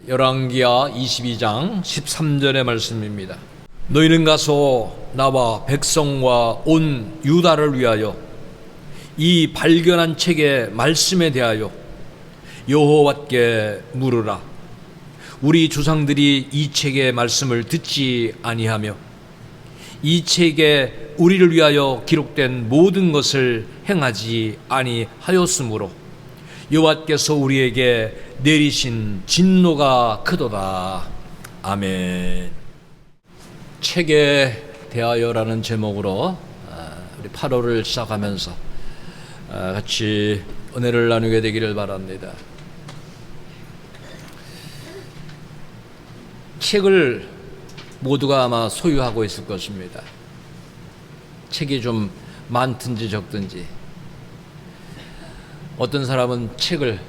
열왕기하 22장 13절의 말씀입니다. 너희는 가서 나와 백성과 온 유다를 위하여 이 발견한 책의 말씀에 대하여 여호와께 물으라. 우리 조상들이 이 책의 말씀을 듣지 아니하며 이 책에 우리를 위하여 기록된 모든 것을 행하지 아니하였으므로 여호와께서 우리에게 내리신 진노가 크도다. 아멘. 책에 대하여라는 제목으로 우리 8월을 시작하면서 같이 은혜를 나누게 되기를 바랍니다. 책을 모두가 아마 소유하고 있을 것입니다. 책이 좀 많든지 적든지. 어떤 사람은 책을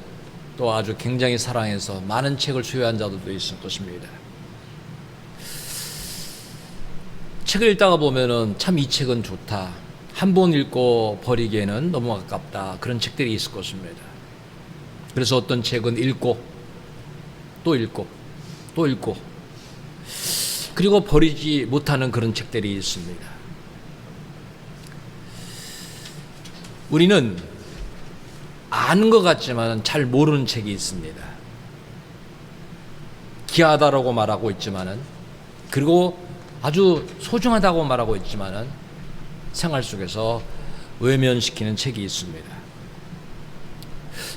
또 아주 굉장히 사랑해서 많은 책을 소유한 자들도 있을 것입니다. 책을 읽다가 보면은 참 이 책은 좋다. 한 번 읽고 버리기에는 너무 아깝다. 그런 책들이 있을 것입니다. 그래서 어떤 책은 읽고 또 읽고 또 읽고 그리고 버리지 못하는 그런 책들이 있습니다. 우리는 아는 것 같지만 잘 모르는 책이 있습니다. 귀하다라고 말하고 있지만은, 그리고 아주 소중하다고 말하고 있지만은 생활 속에서 외면시키는 책이 있습니다.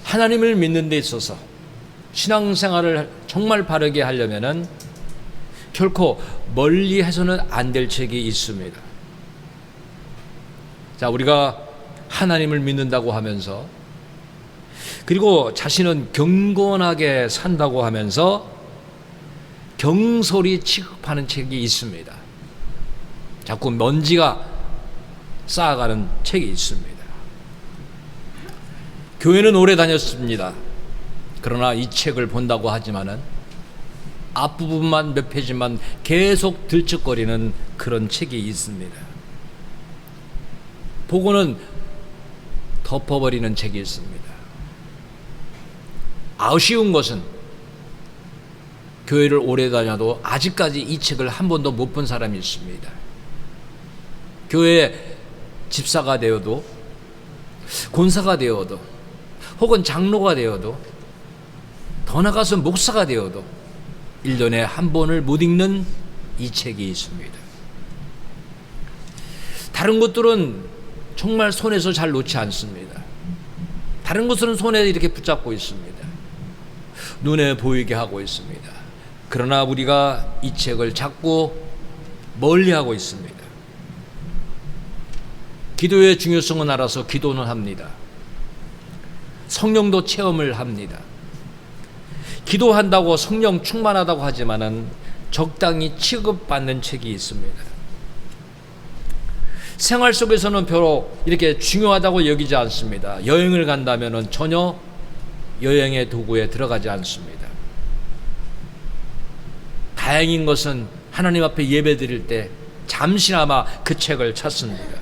하나님을 믿는 데 있어서 신앙생활을 정말 바르게 하려면은 결코 멀리 해서는 안 될 책이 있습니다. 자, 우리가 하나님을 믿는다고 하면서, 그리고 자신은 경건하게 산다고 하면서 경솔히 취급하는 책이 있습니다. 자꾸 먼지가 쌓아가는 책이 있습니다. 교회는 오래 다녔습니다. 그러나 이 책을 본다고 하지만은 앞부분만 몇 페이지만 계속 들쩍거리는 그런 책이 있습니다. 보고는 덮어버리는 책이 있습니다. 아쉬운 것은 교회를 오래 다녀도 아직까지 이 책을 한 번도 못 본 사람이 있습니다. 교회 집사가 되어도, 권사가 되어도, 혹은 장로가 되어도, 더 나아가서 목사가 되어도 1년에 한 번을 못 읽는 이 책이 있습니다. 다른 것들은 정말 손에서 잘 놓지 않습니다. 다른 것들은 손에 이렇게 붙잡고 있습니다. 눈에 보이게 하고 있습니다. 그러나 우리가 이 책을 자꾸 멀리하고 있습니다. 기도의 중요성은 알아서 기도는 합니다. 성령도 체험을 합니다. 기도한다고 성령 충만하다고 하지만은 적당히 취급받는 책이 있습니다. 생활 속에서는 별로 이렇게 중요하다고 여기지 않습니다. 여행을 간다면은 전혀 여행의 도구에 들어가지 않습니다. 다행인 것은 하나님 앞에 예배 드릴 때 잠시나마 그 책을 찾습니다.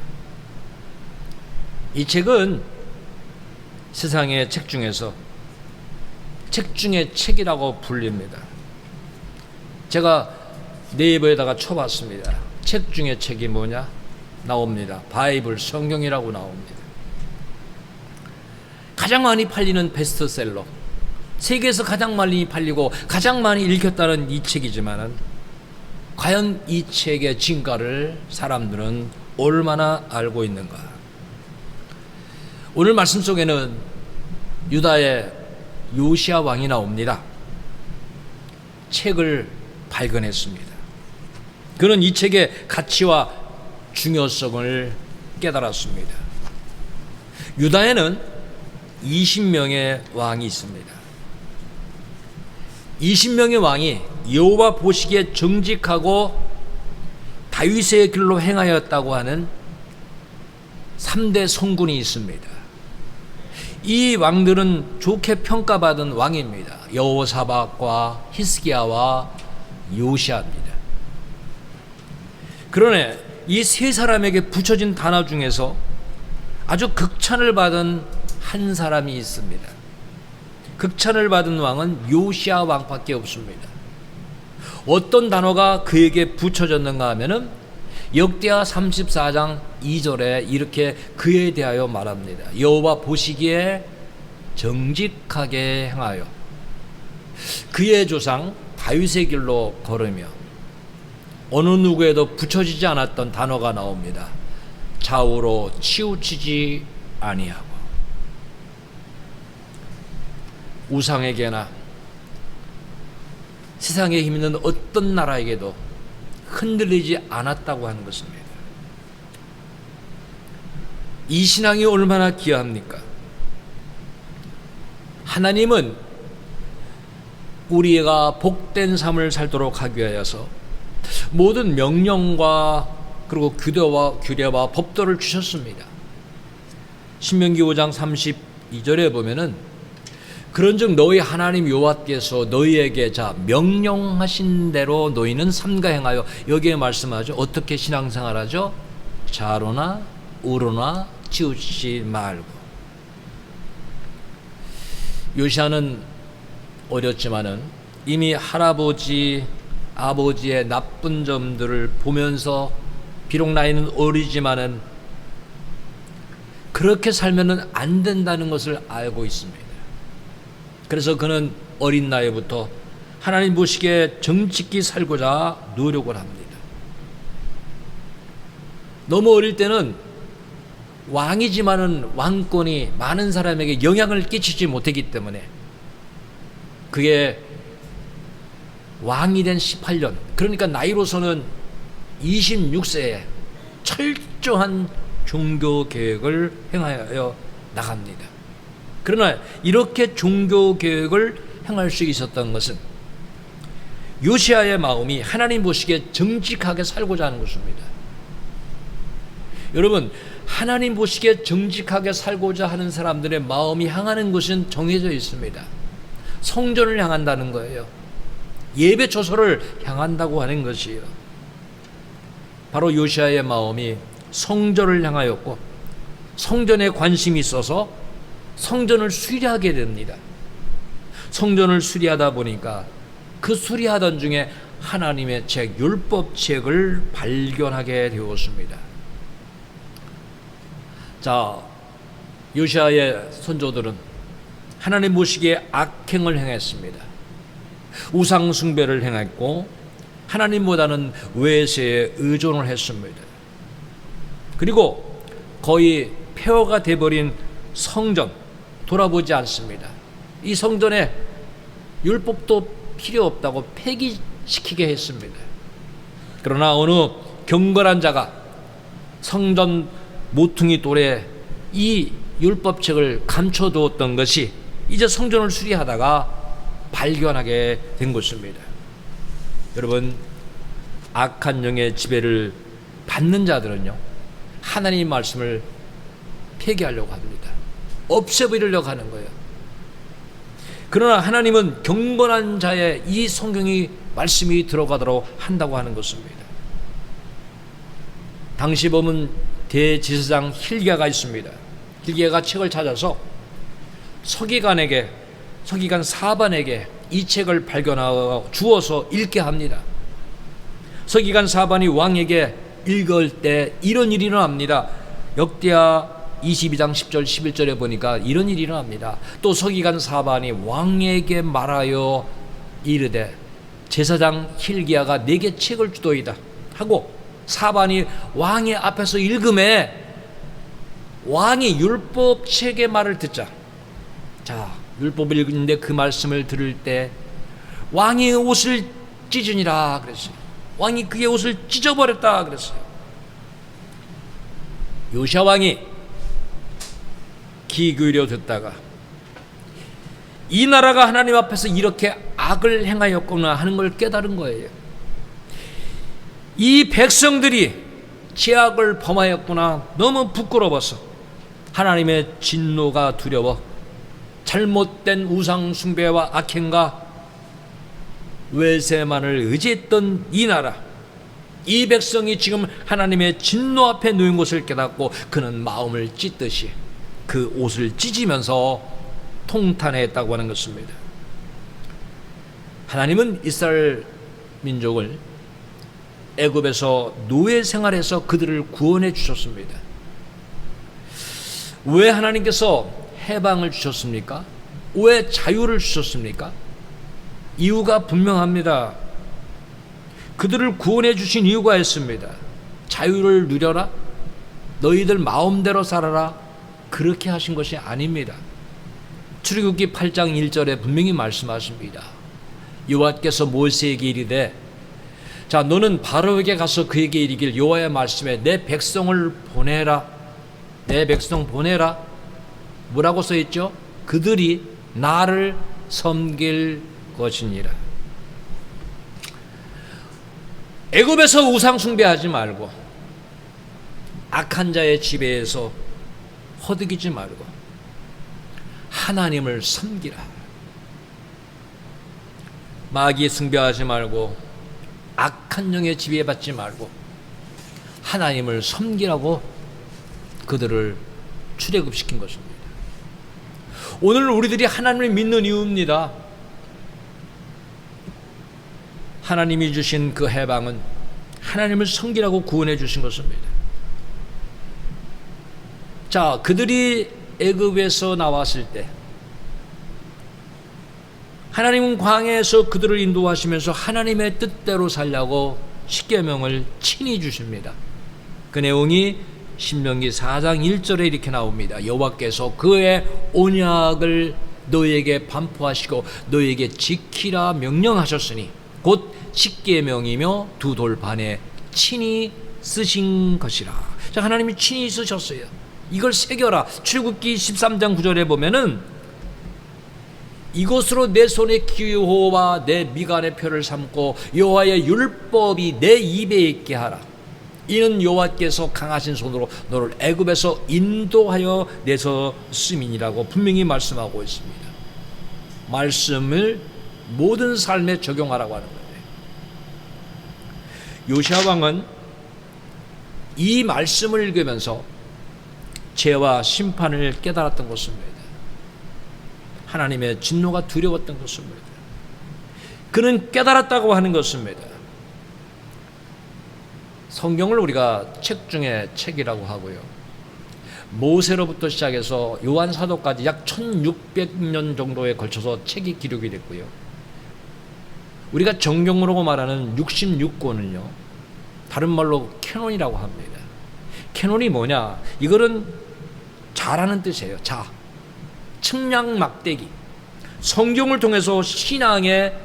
이 책은 세상의 책 중에서 책 중에 책이라고 불립니다. 제가 네이버에다가 쳐봤습니다. 책 중에 책이 뭐냐? 나옵니다. 바이블, 성경이라고 나옵니다. 가장 많이 팔리는 베스트셀러, 세계에서 가장 많이 팔리고 가장 많이 읽혔다는 이 책이지만은 과연 이 책의 진가를 사람들은 얼마나 알고 있는가? 오늘 말씀 속에는 유다의 요시야 왕이 나옵니다. 책을 발견했습니다. 그는 이 책의 가치와 중요성을 깨달았습니다. 유다에는 20명의 왕이 있습니다. 20명의 왕이 여호와 보시기에 정직하고 다윗의 길로 행하였다고 하는 3대 성군이 있습니다. 이 왕들은 좋게 평가받은 왕입니다. 여호사밧과 히스기야와 요시야입니다. 그러나 이 세 사람에게 붙여진 단어 중에서 아주 극찬을 받은 한 사람이 있습니다. 극찬을 받은 왕은 요시야 왕밖에 없습니다. 어떤 단어가 그에게 붙여졌는가 하면은 역대하 34장 2절에 이렇게 그에 대하여 말합니다. 여호와 보시기에 정직하게 행하여 그의 조상 다윗의 길로 걸으며 어느 누구에도 붙여지지 않았던 단어가 나옵니다. 좌우로 치우치지 아니하고 우상에게나 세상에 힘있는 어떤 나라에게도 흔들리지 않았다고 하는 것입니다. 이 신앙이 얼마나 귀합니까? 하나님은 우리가 복된 삶을 살도록 하기 위하여서 모든 명령과 그리고 규례와 법도를 주셨습니다. 신명기 5장 32절에 보면은 그런즉 너희 하나님 여호와께서 너희에게 명령하신 대로 너희는 삼가 행하여, 여기에 말씀하죠. 어떻게 신앙생활하죠? 좌로나 우로나 치우치지 말고. 요시야는 어렸지만은 이미 할아버지 아버지의 나쁜 점들을 보면서 비록 나이는 어리지만은 그렇게 살면은 안 된다는 것을 알고 있습니다. 그래서 그는 어린 나이부터 하나님 보시기에 정직히 살고자 노력을 합니다. 너무 어릴 때는 왕이지만은 왕권이 많은 사람에게 영향을 끼치지 못했기 때문에 그게 왕이 된 18년, 그러니까 나이로서는 26세에 철저한 종교 계획을 행하여 나갑니다. 그러나 이렇게 종교 계획을 행할 수 있었던 것은 요시야의 마음이 하나님 보시기에 정직하게 살고자 하는 것입니다. 여러분, 하나님 보시기에 정직하게 살고자 하는 사람들의 마음이 향하는 것은 정해져 있습니다. 성전을 향한다는 거예요. 예배 처소를 향한다고 하는 것이에요. 바로 요시야의 마음이 성전을 향하였고 성전에 관심이 있어서 성전을 수리하게 됩니다. 성전을 수리하다 보니까 그 수리하던 중에 하나님의 책, 율법책을 발견하게 되었습니다. 자, 요시야의 선조들은 하나님 보시기에 악행을 행했습니다. 우상 숭배를 행했고 하나님보다는 외세에 의존을 했습니다. 그리고 거의 폐허가 돼버린 성전 돌아보지 않습니다. 이 성전에 율법도 필요 없다고 폐기시키게 했습니다. 그러나 어느 경건한 자가 성전 모퉁이 돌에 이 율법책을 감춰두었던 것이 이제 성전을 수리하다가 발견하게 된 것입니다. 여러분, 악한 영의 지배를 받는 자들은요, 하나님의 말씀을 폐기하려고 합니다. 없애버리려고 하는 거예요. 그러나 하나님은 경건한 자의 이 성경이 말씀이 들어가도록 한다고 하는 것입니다. 당시 보면 대제사장 hil기야가 있습니다. hil기야가 책을 찾아서 서기관 사반에게 이 책을 발견하고 주어서 읽게 합니다. 서기관 사반이 왕에게 읽을 때 이런 일이 일어납니다. 역대하 22장 10절 11절에 보니까 이런 일이 일어납니다. 또 서기관 사반이 왕에게 말하여 이르되 제사장 hil기야가 내게 책을 주도이다 하고 사반이 왕의 앞에서 읽음에 왕이 율법책의 말을 듣자, 자, 율법을 읽는데 그 말씀을 들을 때 왕의 옷을 찢으니라 그랬어요. 왕이 그의 옷을 찢어버렸다 그랬어요. 요시야 왕이 귀 기울여 듣다가 이 나라가 하나님 앞에서 이렇게 악을 행하였구나 하는 걸 깨달은 거예요. 이 백성들이 죄악을 범하였구나, 너무 부끄러워서 하나님의 진노가 두려워 잘못된 우상 숭배와 악행과 외세만을 의지했던 이 나라, 이 백성이 지금 하나님의 진노 앞에 놓인 것을 깨닫고 그는 마음을 찢듯이 그 옷을 찢으면서 통탄했다고 하는 것입니다. 하나님은 이스라엘 민족을 애굽에서 노예 생활에서 그들을 구원해 주셨습니다. 왜 하나님께서 해방을 주셨습니까? 왜 자유를 주셨습니까? 이유가 분명합니다. 그들을 구원해 주신 이유가 있습니다. 자유를 누려라, 너희들 마음대로 살아라, 그렇게 하신 것이 아닙니다. 출애굽기 8장 1절에 분명히 말씀하십니다. 여호와께서 모세에게 이르되, 자, 너는 바로에게 가서 그에게 이르길, 여호와의 말씀에 내 백성을 보내라, 내 백성 보내라. 뭐라고 써 있죠? 그들이 나를 섬길 것이니라. 애굽에서 우상 숭배하지 말고, 악한 자의 지배에서 허덕이지 말고 하나님을 섬기라. 마귀에 숭배하지 말고 악한 영에 지배받지 말고 하나님을 섬기라고 그들을 출애굽시킨 것입니다. 오늘 우리들이 하나님을 믿는 이유입니다. 하나님이 주신 그 해방은 하나님을 섬기라고 구원해 주신 것입니다. 자, 그들이 애굽에서 나왔을 때 하나님은 광야에서 그들을 인도하시면서 하나님의 뜻대로 살려고 십계명을 친히 주십니다. 그 내용이 신명기 4장 1절에 이렇게 나옵니다. 여호와께서 그의 언약을 너희에게 반포하시고 너희에게 지키라 명령하셨으니 곧 십계명이며 두 돌 반에 친히 쓰신 것이라. 자, 하나님이 친히 쓰셨어요. 이걸 새겨라. 출애굽기 13장 9절에 보면은 이것으로 내 손의 기호와 내 미간의 표를 삼고 여호와의 율법이 내 입에 있게 하라. 이는 여호와께서 강하신 손으로 너를 애굽에서 인도하여 내셨음이니라고 분명히 말씀하고 있습니다. 말씀을 모든 삶에 적용하라고 하는 거예요. 요시야 왕은 이 말씀을 읽으면서 죄와 심판을 깨달았던 것입니다. 하나님의 진노가 두려웠던 것입니다. 그는 깨달았다고 하는 것입니다. 성경을 우리가 책 중에 책이라고 하고요. 모세로부터 시작해서 요한 사도까지 약 1600년 정도에 걸쳐서 책이 기록이 됐고요. 우리가 정경으로 말하는 66권은요, 다른 말로 캐논이라고 합니다. 캐논이 뭐냐? 이거는 자라는 뜻이에요. 자, 측량 막대기. 성경을 통해서 신앙의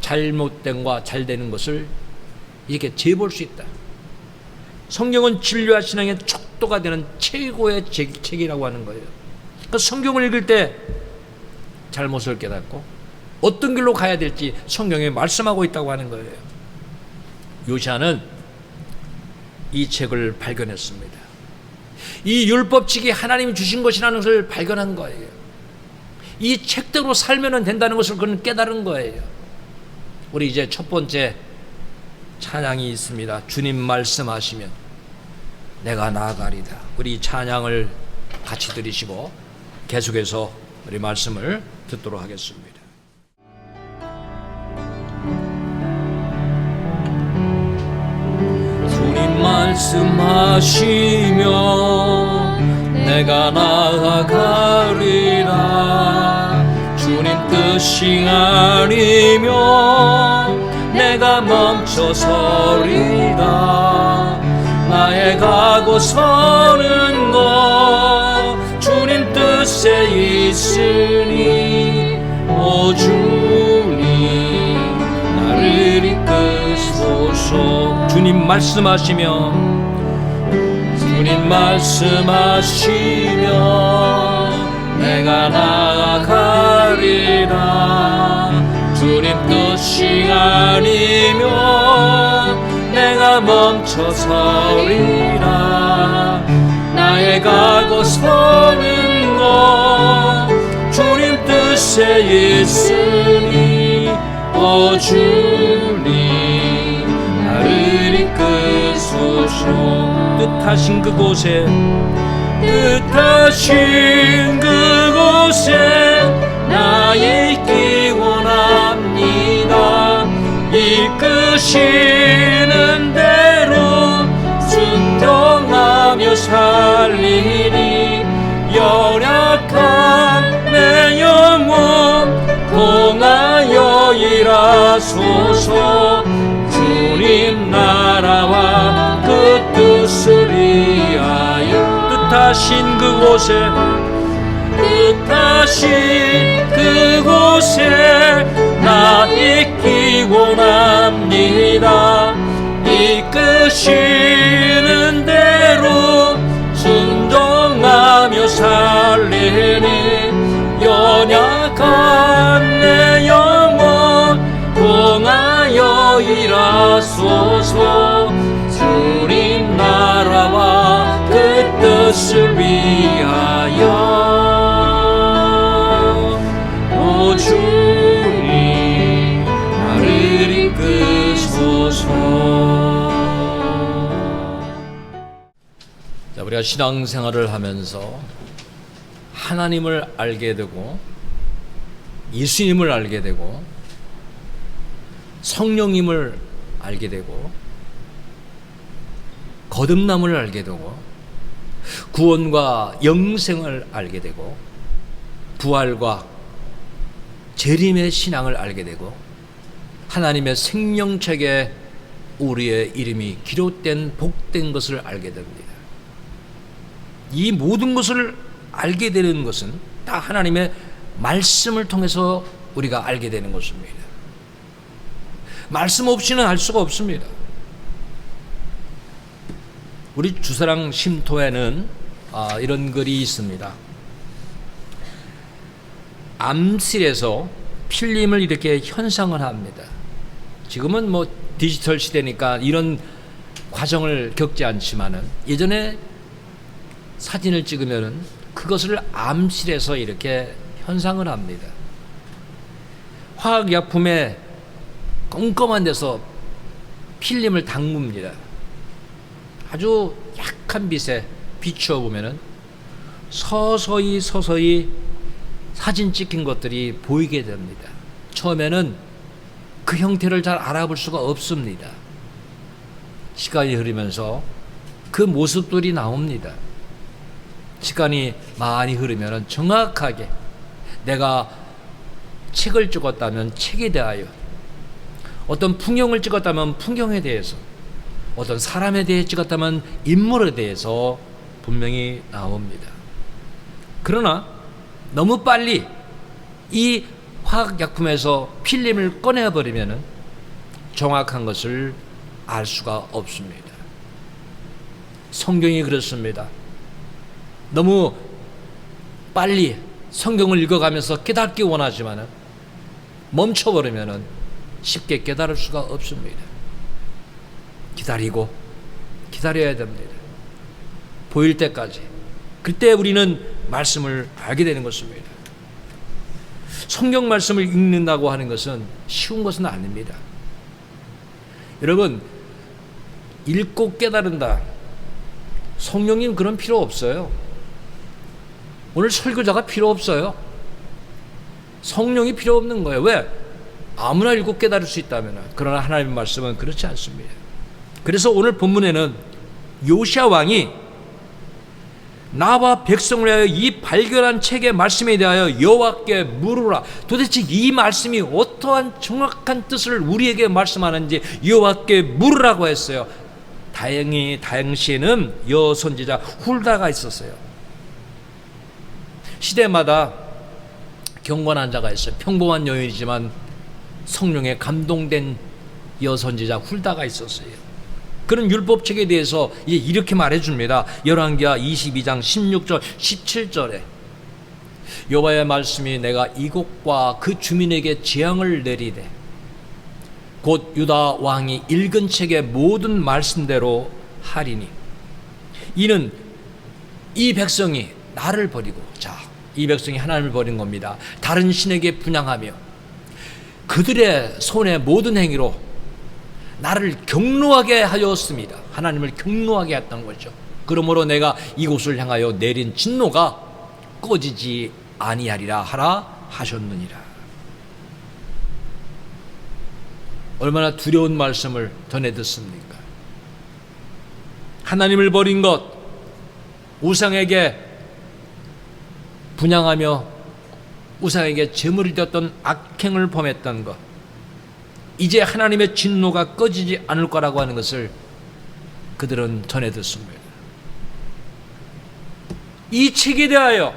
잘못된과 잘 되는 것을 이렇게 재볼 수 있다. 성경은 진리와 신앙의 척도가 되는 최고의 책이라고 하는 거예요. 그러니까 성경을 읽을 때 잘못을 깨닫고 어떤 길로 가야 될지 성경에 말씀하고 있다고 하는 거예요. 요시야는 이 책을 발견했습니다. 이 율법칙이 하나님이 주신 것이라는 것을 발견한 거예요. 이 책대로 살면 된다는 것을 그는 깨달은 거예요. 우리 이제 첫 번째 찬양이 있습니다. 주님 말씀하시면 내가 나아가리다. 우리 찬양을 같이 들으시고 계속해서 우리 말씀을 듣도록 하겠습니다. 주님 말씀하시면 내가 나아가리라. 주님 뜻이 아니면 내가 멈춰서리라. 나의 가고 서는 것 주님 뜻에 있으니 오 주님 나를 이끄소서. 주님 말씀하시면 내가 나아가리라. 주님 뜻이 아니면 내가 멈춰서리라. 나의 가고 서는 것 주님 뜻에 있으니 오 주님 나를 이끄소서. 뜻하신 그곳에 뜻하신 그곳에 나 있기 원합니다. 이끄시는 대로 순종하며 살리니 연약한 내 영혼 통하여 일하소서. 주님 나라와 그 뜻을 위하여 뜻하신 그곳에 나 있기 원합니다. 이끄시는 대로 순종하며 살리니 연약한 내 영혼 통하여 일하소서. 주님 나라와 그 뜻을 위하여. 오 주님 나를 이끄소서. 자, 우리가 신앙생활을 하면서 하나님을 알게 되고 예수님을 알게 되고 성령님을 알게 되고 거듭남을 알게 되고 구원과 영생을 알게 되고 부활과 재림의 신앙을 알게 되고 하나님의 생명책에 우리의 이름이 기록된 복된 것을 알게 됩니다. 이 모든 것을 알게 되는 것은 다 하나님의 말씀을 통해서 우리가 알게 되는 것입니다. 말씀 없이는 알 수가 없습니다. 우리 주사랑 쉼터에는 이런 글이 있습니다. 암실에서 필름을 이렇게 현상을 합니다. 지금은 뭐 디지털 시대니까 이런 과정을 겪지 않지만은 예전에 사진을 찍으면은 그것을 암실에서 이렇게 현상을 합니다. 화학약품에 껌껌한 데서 필름을 담굽니다. 아주 약한 빛에 비추어 보면은 서서히 사진 찍힌 것들이 보이게 됩니다. 처음에는 그 형태를 잘 알아볼 수가 없습니다. 시간이 흐르면서 그 모습들이 나옵니다. 시간이 많이 흐르면 정확하게 내가 책을 찍었다면 책에 대하여, 어떤 풍경을 찍었다면 풍경에 대해서, 어떤 사람에 대해 찍었다면 인물에 대해서 분명히 나옵니다. 그러나 너무 빨리 이 화학약품에서 필름을 꺼내버리면 정확한 것을 알 수가 없습니다. 성경이 그렇습니다. 너무 빨리 성경을 읽어가면서 깨닫기 원하지만 멈춰버리면 쉽게 깨달을 수가 없습니다. 기다려야 됩니다. 보일 때까지. 그때 우리는 말씀을 알게 되는 것입니다. 성경 말씀을 읽는다고 하는 것은 쉬운 것은 아닙니다. 여러분, 읽고 깨달은다. 성령님 그런 필요 없어요. 오늘 설교자가 필요 없어요. 성령이 필요 없는 거예요. 왜? 아무나 읽고 깨달을 수 있다면. 그러나 하나님의 말씀은 그렇지 않습니다. 그래서 오늘 본문에는 요시야 왕이 나와 백성을 위하여 이 발견한 책의 말씀에 대하여 여호와께 물으라. 도대체 이 말씀이 어떠한 정확한 뜻을 우리에게 말씀하는지 여호와께 물으라고 했어요. 다행히 당시에는 여선지자 훌다가 있었어요. 시대마다 경건한 자가 있어요. 평범한 여인이지만 성령에 감동된 여선지자 훌다가 있었어요. 그런 율법책에 대해서 이렇게 말해줍니다. 열왕기하 22장 16절 17절에 여호와의 말씀이 내가 이곳과 그 주민에게 재앙을 내리되 곧 유다 왕이 읽은 책의 모든 말씀대로 하리니 이는 이 백성이 나를 버리고, 자, 이 백성이 하나님을 버린 겁니다. 다른 신에게 분향하며 그들의 손의 모든 행위로 나를 경노하게 하였습니다. 하나님을 경노하게 했던 거죠. 그러므로 내가 이곳을 향하여 내린 진노가 꺼지지 아니하리라 하라 하셨느니라. 얼마나 두려운 말씀을 전해 듣습니까? 하나님을 버린 것, 우상에게 분향하며 우상에게 제물이 되었던 악행을 범했던 것, 이제 하나님의 진노가 꺼지지 않을 거라고 하는 것을 그들은 전해 듣습니다. 이 책에 대하여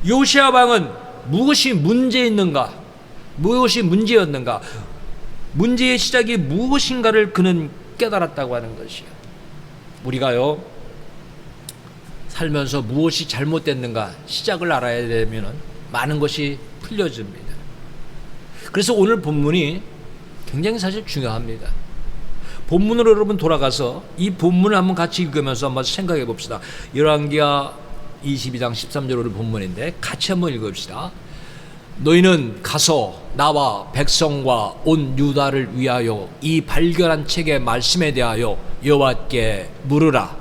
요시야 왕은 무엇이 문제 있는가, 무엇이 문제였는가, 문제의 시작이 무엇인가를 그는 깨달았다고 하는 것이요. 우리가요, 살면서 무엇이 잘못됐는가 시작을 알아야 되면 많은 것이 풀려집니다. 그래서 오늘 본문이 굉장히 사실 중요합니다. 본문으로 여러분 돌아가서 이 본문을 한번 같이 읽으면서 한번 생각해 봅시다. 열왕기하 22장 13절의 본문인데 같이 한번 읽읍시다. 너희는 가서 나와 백성과 온 유다를 위하여 이 발견한 책의 말씀에 대하여 여호와께 물으라.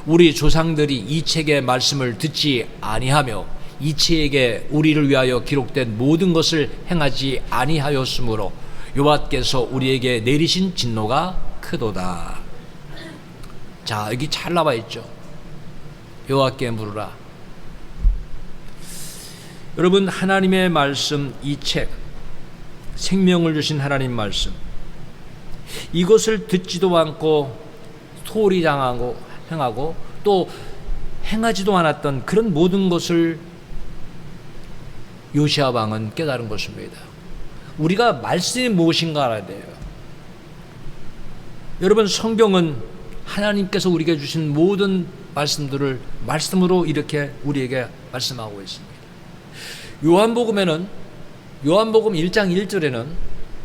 우리 조상들이 이 책의 말씀을 듣지 아니하며 이 책에 우리를 위하여 기록된 모든 것을 행하지 아니하였으므로 여호와께서 우리에게 내리신 진노가 크도다. 자, 여기 잘 나와 있죠. 여호와께 물으라. 여러분, 하나님의 말씀, 이 책, 생명을 주신 하나님 말씀, 이것을 듣지도 않고 소홀히 당하고 행하고 또 행하지도 않았던 그런 모든 것을 요시야 왕은 깨달은 것입니다. 우리가 말씀이 무엇인가 알아야 돼요. 여러분, 성경은 하나님께서 우리에게 주신 모든 말씀들을 말씀으로 이렇게 우리에게 말씀하고 있습니다. 요한복음에는, 요한복음 1장 1절에는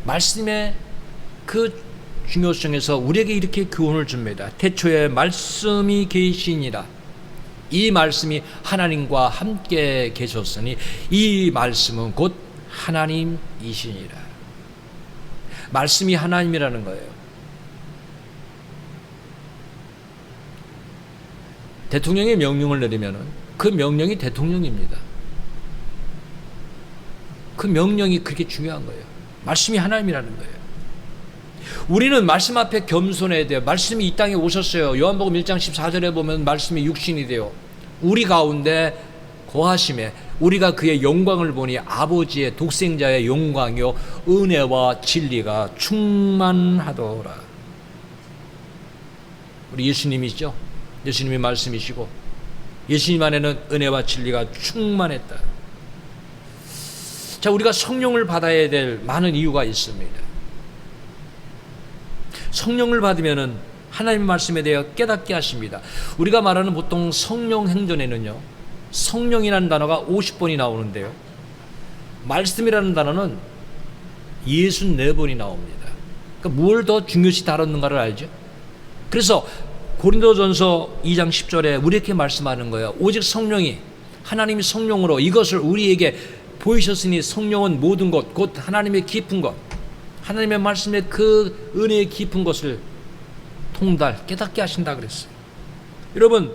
말씀의 그 중요성에서 우리에게 이렇게 교훈을 줍니다. 태초에 말씀이 계시니라. 이 말씀이 하나님과 함께 계셨으니 이 말씀은 곧 하나님이시니라. 말씀이 하나님이라는 거예요. 대통령이 명령을 내리면 그 명령이 대통령입니다. 그 명령이 그렇게 중요한 거예요. 말씀이 하나님이라는 거예요. 우리는 말씀 앞에 겸손해야 돼요. 말씀이 이 땅에 오셨어요. 요한복음 1장 14절에 보면 말씀이 육신이 되어 우리 가운데 거하심에 우리가 그의 영광을 보니 아버지의 독생자의 영광이요 은혜와 진리가 충만하더라. 우리 예수님이시죠? 예수님이 말씀이시고 예수님 안에는 은혜와 진리가 충만했다. 자, 우리가 성령을 받아야 될 많은 이유가 있습니다. 성령을 받으면은 하나님의 말씀에 대해 깨닫게 하십니다. 우리가 말하는 보통 성령 행전에는요, 성령이라는 단어가 50번이 나오는데요, 말씀이라는 단어는 64번이 나옵니다. 그러니까 뭘 더 중요시 다뤘는가를 알죠? 그래서 고린도전서 2장 10절에 우리 이렇게 말씀하는 거예요. 오직 성령이, 하나님이 성령으로 이것을 우리에게 보이셨으니 성령은 모든 것, 곧 하나님의 깊은 것, 하나님의 말씀의 그 은혜의 깊은 것을 통달, 깨닫게 하신다 그랬어요. 여러분,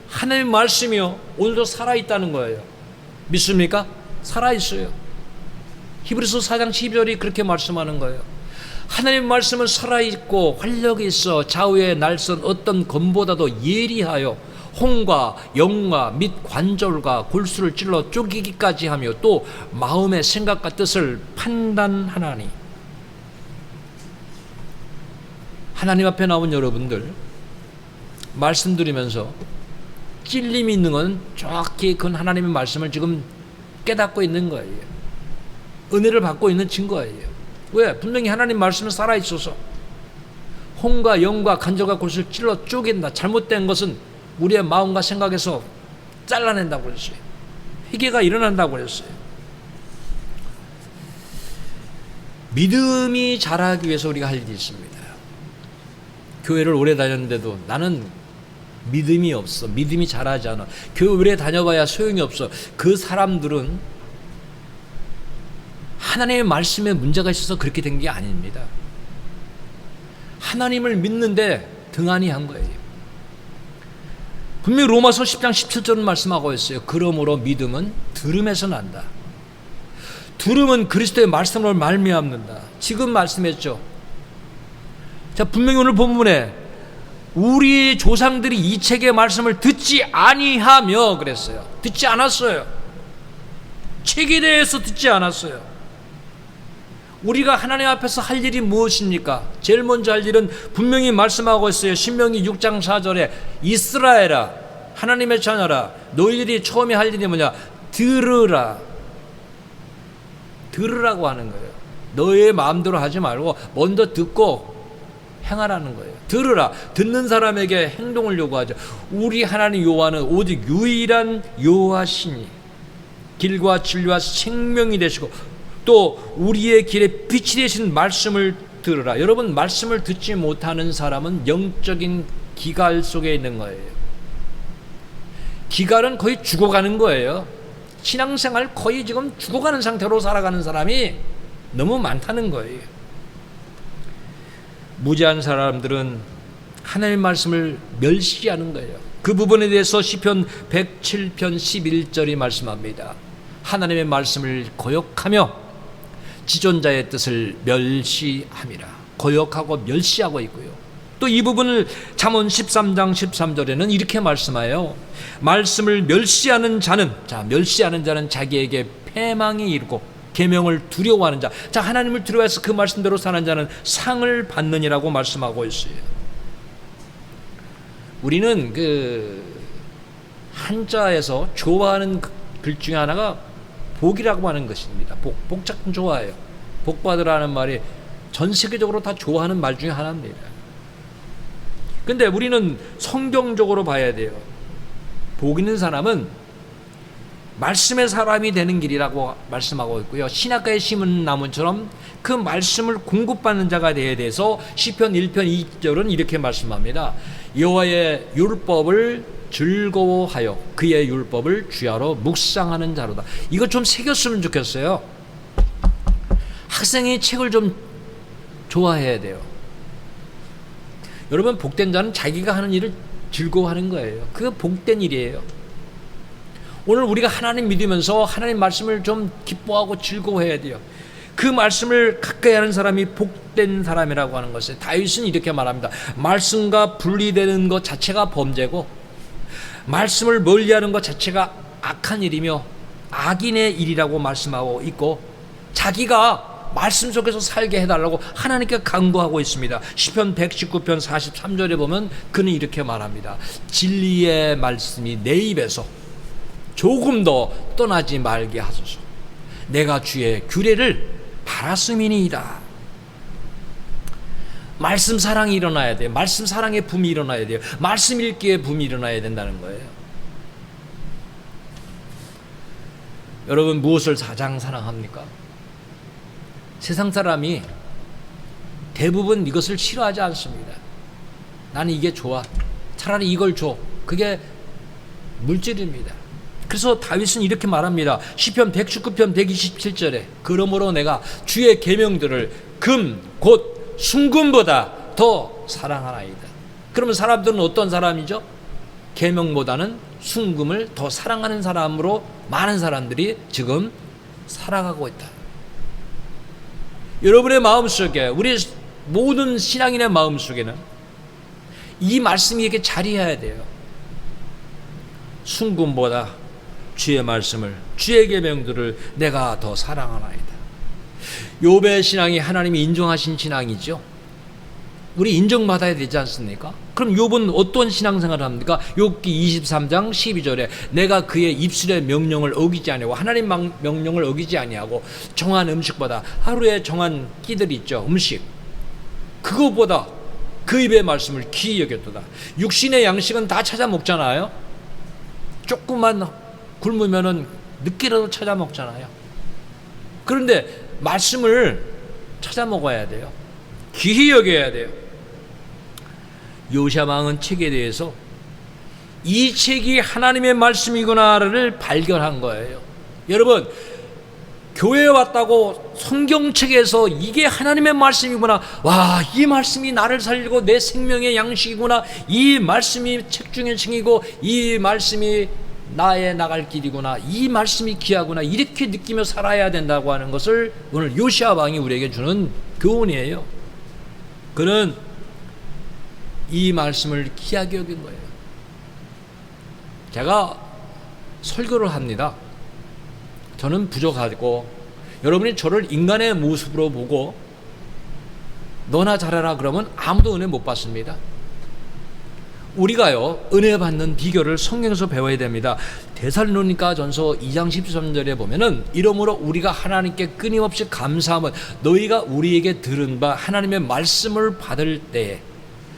하나님의 말씀이요, 오늘도 살아있다는 거예요. 믿습니까? 살아있어요. 히브리서 4장 12절이 그렇게 말씀하는 거예요. 하나님의 말씀은 살아있고 활력이 있어 좌우에 날선 어떤 검보다도 예리하여 홍과 영과 및 관절과 골수를 찔러 쪼개기까지 하며 또 마음의 생각과 뜻을 판단하나니. 하나님 앞에 나온 여러분들 말씀드리면서 찔림이 있는 건 정확히 그 하나님의 말씀을 지금 깨닫고 있는 거예요. 은혜를 받고 있는 증거예요. 왜? 분명히 하나님 말씀은 살아있어서 홍과 영과 관절과 골수를 찔러 쪼갠다. 잘못된 것은 우리의 마음과 생각에서 잘라낸다고 그랬어요. 회개가 일어난다고 그랬어요. 믿음이 자라기 위해서 우리가 할 일이 있습니다. 교회를 오래 다녔는데도 나는 믿음이 없어. 믿음이 자라지 않아. 교회 오래 다녀봐야 소용이 없어. 그 사람들은 하나님의 말씀에 문제가 있어서 그렇게 된 게 아닙니다. 하나님을 믿는데 등한히 한 거예요. 분명히 로마서 10장 17절은 말씀하고 있어요. 그러므로 믿음은 들음에서 난다. 들음은 그리스도의 말씀으로 말미암는다. 지금 말씀했죠. 자, 분명히 오늘 본문에 우리 조상들이 이 책의 말씀을 듣지 아니하며 그랬어요. 듣지 않았어요. 책에 대해서 듣지 않았어요. 우리가 하나님 앞에서 할 일이 무엇입니까? 제일 먼저 할 일은 분명히 말씀하고 있어요. 신명기 6장 4절에 이스라엘아, 하나님의 자녀라, 너희들이 처음에 할 일이 뭐냐? 들으라. 들으라고 하는 거예요. 너의 마음대로 하지 말고 먼저 듣고 행하라는 거예요. 들으라. 듣는 사람에게 행동을 요구하죠. 우리 하나님 여호와는 오직 유일한 여호와시니 길과 진리와 생명이 되시고 또 우리의 길에 빛이 되신 말씀을 들으라. 여러분, 말씀을 듣지 못하는 사람은 영적인 기갈 속에 있는 거예요. 기갈은 거의 죽어가는 거예요. 신앙생활 거의 지금 죽어가는 상태로 살아가는 사람이 너무 많다는 거예요. 무지한 사람들은 하나님의 말씀을 멸시하는 거예요. 그 부분에 대해서 시편 107편 11절이 말씀합니다. 하나님의 말씀을 거역하며 지존자의 뜻을 멸시함이라. 거역하고 멸시하고 있고요. 또 이 부분을 잠언 13장 13절에는 이렇게 말씀하여 말씀을 멸시하는 자는, 자, 멸시하는 자는 자기에게 패망이 이르고 계명을 두려워하는 자, 자, 하나님을 두려워해서 그 말씀대로 사는 자는 상을 받느니라고 말씀하고 있어요. 우리는 그 한자에서 좋아하는 글 중에 하나가 복이라고 하는 것입니다. 복 참 좋아해요. 복 받으라는 말이 전 세계적으로 다 좋아하는 말 중에 하나입니다. 근데 우리는 성경적으로 봐야 돼요. 복 있는 사람은 말씀의 사람이 되는 길이라고 말씀하고 있고요. 신학가에 심은 나무처럼 그 말씀을 공급받는 자가 되어야 돼서 시편 1편 2절은 이렇게 말씀합니다. 여호와의 율법을 즐거워하여 그의 율법을 주야로 묵상하는 자로다. 이거 좀 새겼으면 좋겠어요. 학생이 책을 좀 좋아해야 돼요. 여러분, 복된 자는 자기가 하는 일을 즐거워하는 거예요. 그게 복된 일이에요. 오늘 우리가 하나님 믿으면서 하나님 말씀을 좀 기뻐하고 즐거워해야 돼요. 그 말씀을 가까이 하는 사람이 복된 사람이라고 하는 것이에요. 다윗은 이렇게 말합니다. 말씀과 분리되는 것 자체가 범죄고 말씀을 멀리하는 것 자체가 악한 일이며 악인의 일이라고 말씀하고 있고 자기가 말씀 속에서 살게 해달라고 하나님께 간구하고 있습니다. 시편 119편 43절에 보면 그는 이렇게 말합니다. 진리의 말씀이 내 입에서 조금 더 떠나지 말게 하소서. 내가 주의 규례를 바랐음이니이다. 말씀 사랑이 일어나야 돼요. 말씀 사랑의 붐이 일어나야 돼요. 말씀 읽기의 붐이 일어나야 된다는 거예요. 여러분, 무엇을 가장 사랑합니까? 세상 사람이 대부분 이것을 싫어하지 않습니다. 나는 이게 좋아. 차라리 이걸 줘. 그게 물질입니다. 그래서 다윗은 이렇게 말합니다. 시편 119편 127절에 그러므로 내가 주의 계명들을 금 곧 순금보다 더 사랑하나이다. 그러면 사람들은 어떤 사람이죠? 계명보다는 순금을 더 사랑하는 사람으로 많은 사람들이 지금 살아가고 있다. 여러분의 마음속에, 우리 모든 신앙인의 마음속에는 이 말씀이 이렇게 자리해야 돼요. 순금보다 주의 말씀을, 주의 계명들을 내가 더 사랑하나이다. 욥의 신앙이 하나님이 인정하신 신앙이죠. 우리 인정받아야 되지 않습니까? 그럼 욥은 어떤 신앙생활을 합니까? 욥기 23장 12절에 내가 그의 입술의 명령을 어기지 아니하고, 하나님 명령을 어기지 아니하고 정한 음식보다, 하루에 정한 끼들이 있죠, 음식, 그것보다 그 입의 말씀을 귀히 여겼도다. 육신의 양식은 다 찾아 먹잖아요. 조금만 굶으면은 늦게라도 찾아 먹잖아요. 그런데 말씀을 찾아 먹어야 돼요. 귀히 여겨야 돼요. 요시야 왕은 책에 대해서 이 책이 하나님의 말씀이구나를 발견한 거예요. 여러분, 교회에 왔다고 성경책에서 이게 하나님의 말씀이구나, 와, 이 말씀이 나를 살리고 내 생명의 양식이구나, 이 말씀이 책 중의 책이고 이 말씀이 나의 나갈 길이구나, 이 말씀이 귀하구나, 이렇게 느끼며 살아야 된다고 하는 것을 오늘 요시야 왕이 우리에게 주는 교훈이에요. 그는 이 말씀을 귀하게 여긴 거예요. 제가 설교를 합니다. 저는 부족하고 여러분이 저를 인간의 모습으로 보고 너나 잘해라 그러면 아무도 은혜 못 받습니다. 우리가요, 은혜 받는 비결을 성경에서 배워야 됩니다. 데살로니가전서 2장 13절에 보면은 이러므로 우리가 하나님께 끊임없이 감사함은 너희가 우리에게 들은 바 하나님의 말씀을 받을 때에,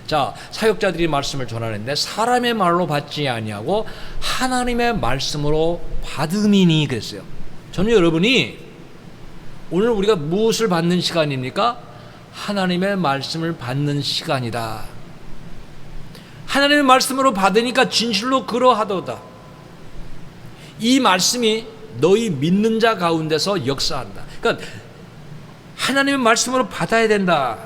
자, 사역자들이 말씀을 전하는데 사람의 말로 받지 아니하고 하나님의 말씀으로 받음이니 그랬어요. 저는 여러분이 오늘 우리가 무엇을 받는 시간입니까? 하나님의 말씀을 받는 시간이다. 하나님의 말씀으로 받으니까 진실로 그러하도다. 이 말씀이 너희 믿는 자 가운데서 역사한다. 그러니까 하나님의 말씀으로 받아야 된다.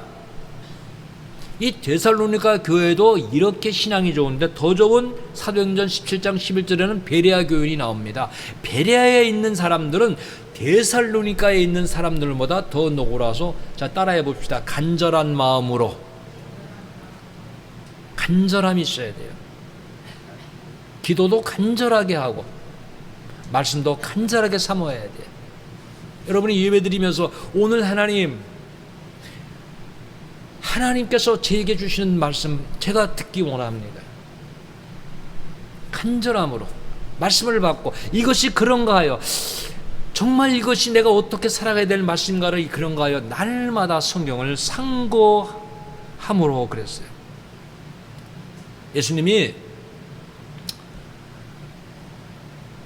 이 데살로니가 교회도 이렇게 신앙이 좋은데 더 좋은 사도행전 17장 11절에는 베레아 교인이 나옵니다. 베레아에 있는 사람들은 데살로니가에 있는 사람들보다 더 노골아서, 자, 따라해 봅시다. 간절한 마음으로. 간절함이 있어야 돼요. 기도도 간절하게 하고 말씀도 간절하게 사모해야 돼요. 여러분이 예배드리면서 오늘 하나님께서 제게 주시는 말씀 제가 듣기 원합니다. 간절함으로 말씀을 받고 이것이 그런가요? 정말 이것이 내가 어떻게 살아가야 될 말씀인가를 그런가요? 날마다 성경을 상고함으로 그랬어요. 예수님이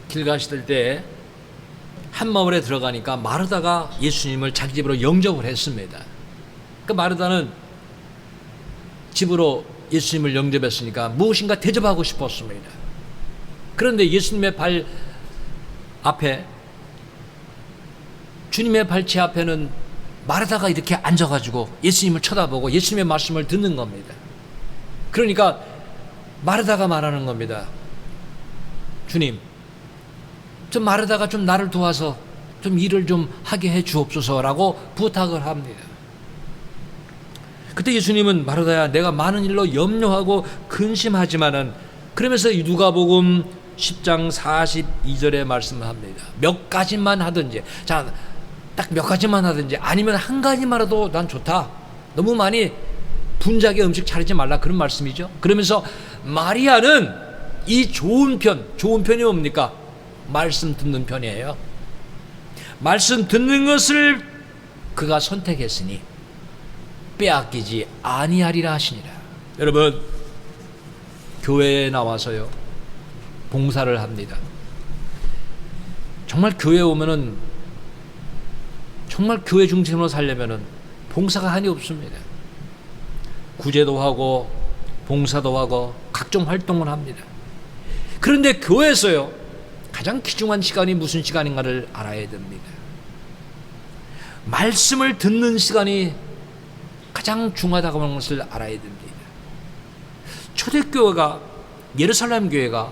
길 가시던 때 한 마을에 들어가니까 마르다가 예수님을 자기 집으로 영접을 했습니다. 그 마르다는 집으로 예수님을 영접했으니까 무엇인가 대접하고 싶었습니다. 그런데 예수님의 발 앞에, 주님의 발치 앞에는 마르다가 이렇게 앉아가지고 예수님을 쳐다보고 예수님의 말씀을 듣는 겁니다. 그러니까 마르다가 말하는 겁니다. 주님, 좀 마르다가 좀 나를 도와서 좀 일을 좀 하게 해 주옵소서라고 부탁을 합니다. 그때 예수님은 마르다야, 내가 많은 일로 염려하고 근심하지만은, 그러면서 누가복음 10장 42절에 말씀을 합니다. 몇 가지만 하든지, 자, 딱 몇 가지만 하든지, 아니면 한 가지만 해도 난 좋다. 너무 많이 분주하게 음식 차리지 말라, 그런 말씀이죠. 그러면서 마리아는 이 좋은 편이 뭡니까? 말씀 듣는 편이에요. 말씀 듣는 것을 그가 선택했으니 빼앗기지 아니하리라 하시니라. 여러분, 교회에 나와서요, 봉사를 합니다. 정말 교회에 오면은, 정말 교회 중심으로 살려면은 봉사가 한이 없습니다. 구제도 하고 봉사도 하고 각종 활동을 합니다. 그런데 교회에서요, 가장 귀중한 시간이 무슨 시간인가를 알아야 됩니다. 말씀을 듣는 시간이 가장 중요하다고 하는 것을 알아야 됩니다. 초대교회가, 예루살렘 교회가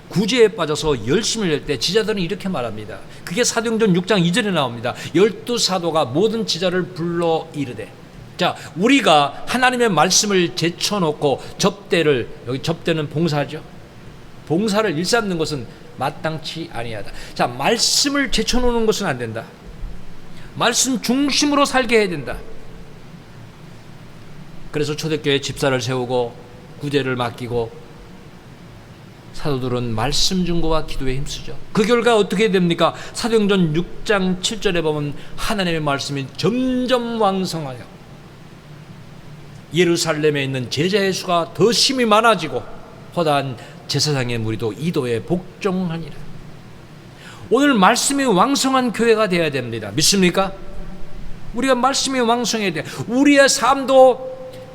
구제에 빠져서 열심을 낼 때 지자들은 이렇게 말합니다. 그게 사도행전 6장 2절에 나옵니다. 12사도가 모든 지자를 불러 이르되, 자, 우리가 하나님의 말씀을 제쳐놓고 접대를, 여기 접대는 봉사죠. 봉사를 일삼는 것은 마땅치 아니하다. 자, 말씀을 제쳐놓는 것은 안 된다. 말씀 중심으로 살게 해야 된다. 그래서 초대교회 집사를 세우고 구제를 맡기고 사도들은 말씀 증거와 기도에 힘쓰죠. 그 결과 어떻게 됩니까? 사도행전 6장 7절에 보면 하나님의 말씀이 점점 왕성하여 예루살렘에 있는 제자의 수가 더 심히 많아지고 허다한 제사장의 무리도 이도에 복종하니라. 오늘 말씀이 왕성한 교회가 되어야 됩니다. 믿습니까? 우리가 말씀이 왕성해야 돼. 우리의 삶도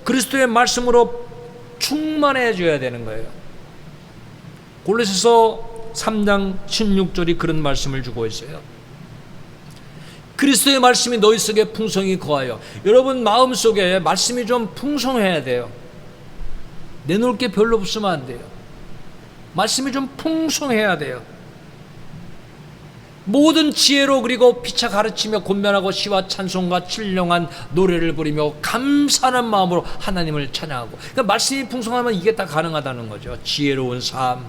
그리스도의 말씀으로 충만해져야 되는 거예요. 골로새서 3장 16절이 그런 말씀을 주고 있어요. 그리스도의 말씀이 너희 속에 풍성히 거하여. 여러분 마음속에 말씀이 좀 풍성해야 돼요. 내놓을 게 별로 없으면 안 돼요. 말씀이 좀 풍성해야 돼요. 모든 지혜로 그리고 피차 가르치며 권면하고 시와 찬송과 신령한 노래를 부리며 감사하는 마음으로 하나님을 찬양하고. 그러니까 말씀이 풍성하면 이게 다 가능하다는 거죠. 지혜로운 삶,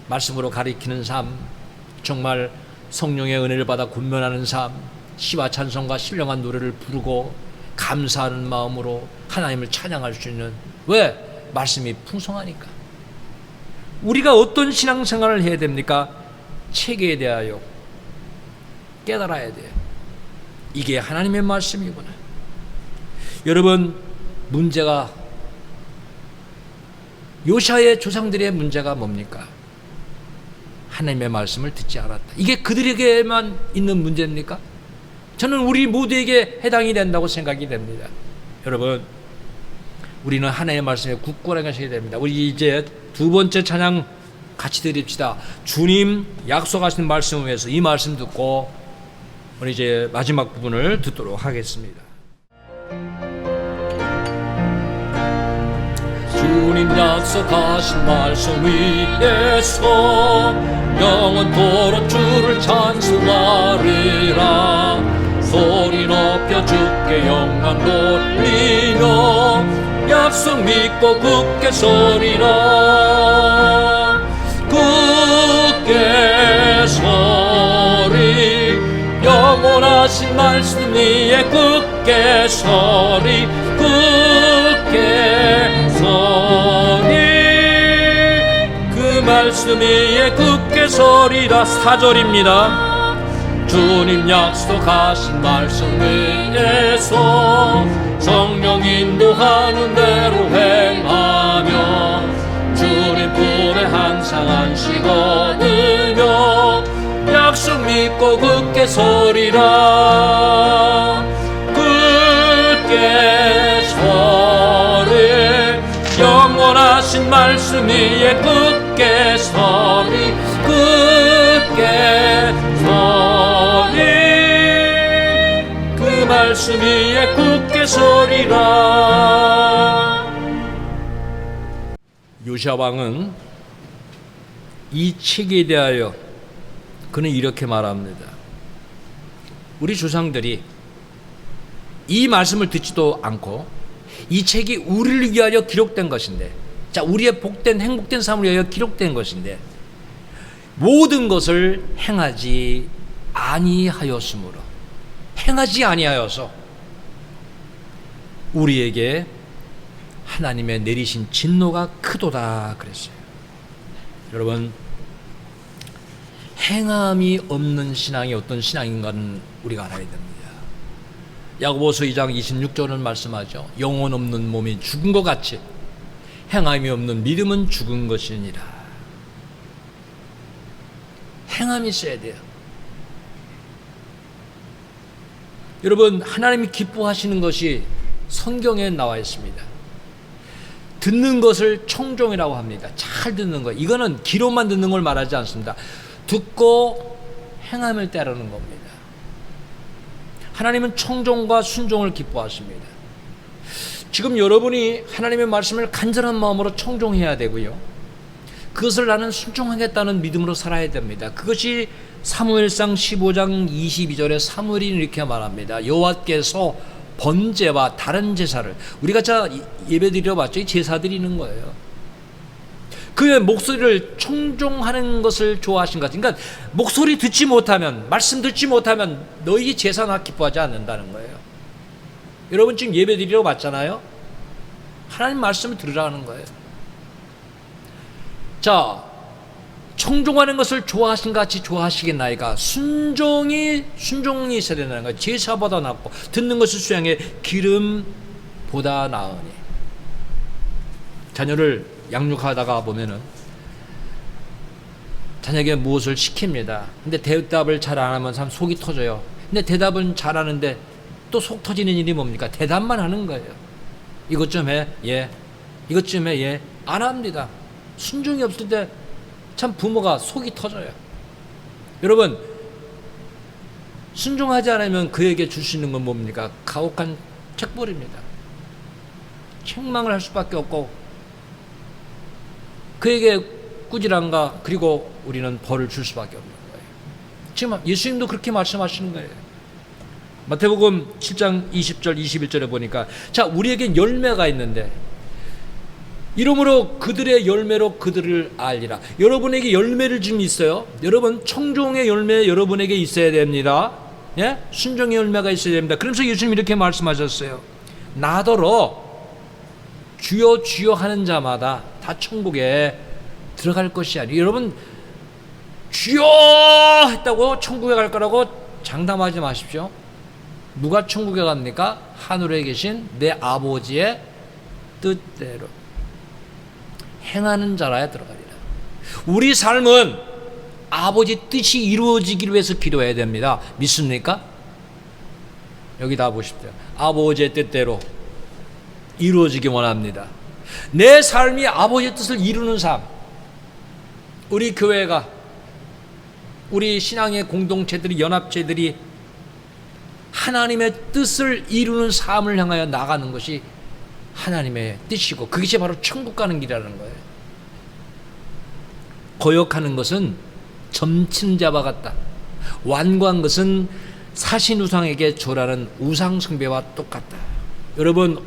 말씀으로 가리키는 삶, 정말 성령의 은혜를 받아 권면하는 삶, 시와 찬송과 신령한 노래를 부르고 감사하는 마음으로 하나님을 찬양할 수 있는. 왜? 말씀이 풍성하니까. 우리가 어떤 신앙생활을 해야 됩니까? 체계에 대하여 깨달아야 돼요. 이게 하나님의 말씀이구나. 여러분, 문제가, 요시아의 조상들의 문제가 뭡니까? 하나님의 말씀을 듣지 않았다. 이게 그들에게만 있는 문제입니까? 저는 우리 모두에게 해당이 된다고 생각이 됩니다. 여러분, 우리는 하나님의 말씀에 굳건하게 하셔야 됩니다. 우리 이제 두 번째 찬양 같이 드립시다. 주님 약속하신 말씀을 위해서 이 말씀 듣고 우리 이제 마지막 부분을 듣도록 하겠습니다. 주님 약속하신 말씀 위에서 영원토록 주를 찬송하리라. 소리 높여 주께 영광 돌리며 약속 믿고 굳게 서리라. 굳게 서리. 영원하신 말씀 위에 굳게 서리. 굳게 서리. 그 말씀 위에 굳게 서리라. 4절입니다. 주님 약속하신 말씀 위에서 성령 인도하는 대로 행하며 주님 품에 항상 안식 얻으며 약속 믿고 굳게 서리라. 굳게 서리. 영원하신 말씀 위에 굳게 서리. 굳게 서리. 그 말씀 위에 굳게 서리라. 요시야 왕은 이 책에 대하여 그는 이렇게 말합니다. 우리 조상들이 이 말씀을 듣지도 않고 이 책이 우리를 위하여 기록된 것인데, 자, 우리의 복된 행복된 삶을 위하여 기록된 것인데 모든 것을 행하지 아니하였으므로, 행하지 아니하여서 우리에게 하나님의 내리신 진노가 크도다 그랬어요. 여러분, 행함이 없는 신앙이 어떤 신앙인가는 우리가 알아야 됩니다. 야고보서 2장 26절은 말씀하죠. 영혼 없는 몸이 죽은 것 같이 행함이 없는 믿음은 죽은 것이니라. 행함이 있어야 돼요. 여러분, 하나님이 기뻐하시는 것이 성경에 나와 있습니다. 듣는 것을 청종이라고 합니다. 잘 듣는 것. 이거는 귀로만 듣는 걸 말하지 않습니다. 듣고 행함을 따르는 겁니다. 하나님은 청종과 순종을 기뻐하십니다. 지금 여러분이 하나님의 말씀을 간절한 마음으로 청종해야 되고요, 그것을 나는 순종하겠다는 믿음으로 살아야 됩니다. 그것이 사무엘상 15장 22절에 사무엘이 이렇게 말합니다. 여호와께서 번제와 다른 제사를, 우리가 자 예배드려 봤죠. 이 제사 드리는 거예요. 그의 목소리를 청종하는 것을 좋아하신 것 같아요. 그러니까 목소리 듣지 못하면, 말씀 듣지 못하면 너희 제사나 기뻐하지 않는다는 거예요. 여러분 지금 예배 드리러 왔잖아요. 하나님 말씀을 들으라는 거예요. 자, 청종하는 것을 좋아하신 같이 좋아하시겠나이까? 순종이 있어야 된다는 거예요. 제사보다 낫고 듣는 것을 수양해 기름보다 나으니. 자녀를 양육하다가 보면은 자녀에게 무엇을 시킵니다. 근데 대답을 잘 안 하면 참 속이 터져요. 근데 대답은 잘하는데 또 속 터지는 일이 뭡니까? 대답만 하는 거예요. 이것 좀 해, 예. 이것 좀 해, 예. 안 합니다. 순종이 없을 때 참 부모가 속이 터져요. 여러분, 순종하지 않으면 그에게 줄 수 있는 건 뭡니까? 가혹한 책벌입니다. 책망을 할 수밖에 없고 그에게 꾸지람과 그리고 우리는 벌을 줄 수밖에 없는 거예요. 지금 예수님도 그렇게 말씀하시는 거예요. 마태복음 7장 20절 21절에 보니까 자, 우리에겐 열매가 있는데 이러므로 그들의 열매로 그들을 알리라. 여러분에게 열매를 좀 있어요. 여러분 청종의 열매 여러분에게 있어야 됩니다. 예? 순종의 열매가 있어야 됩니다. 그러면서 예수님 이렇게 말씀하셨어요. 나더러 주여 주여 하는 자마다 다 천국에 들어갈 것이 아니에요. 여러분 주여 했다고 천국에 갈 거라고 장담하지 마십시오. 누가 천국에 갑니까? 하늘에 계신 내 아버지의 뜻대로 행하는 자라야 들어가리라. 우리 삶은 아버지 뜻이 이루어지기를 위해서 기도해야 됩니다. 믿습니까? 여기다 보십시오. 아버지의 뜻대로 이루어지기 원합니다. 내 삶이 아버지의 뜻을 이루는 삶. 우리 교회가 우리 신앙의 공동체들이 연합체들이 하나님의 뜻을 이루는 삶을 향하여 나가는 것이 하나님의 뜻이고 그것이 바로 천국 가는 길이라는 거예요. 거역하는 것은 점치는 자와 같다. 완고한 것은 사신우상에게 절하는 우상숭배와 똑같다. 여러분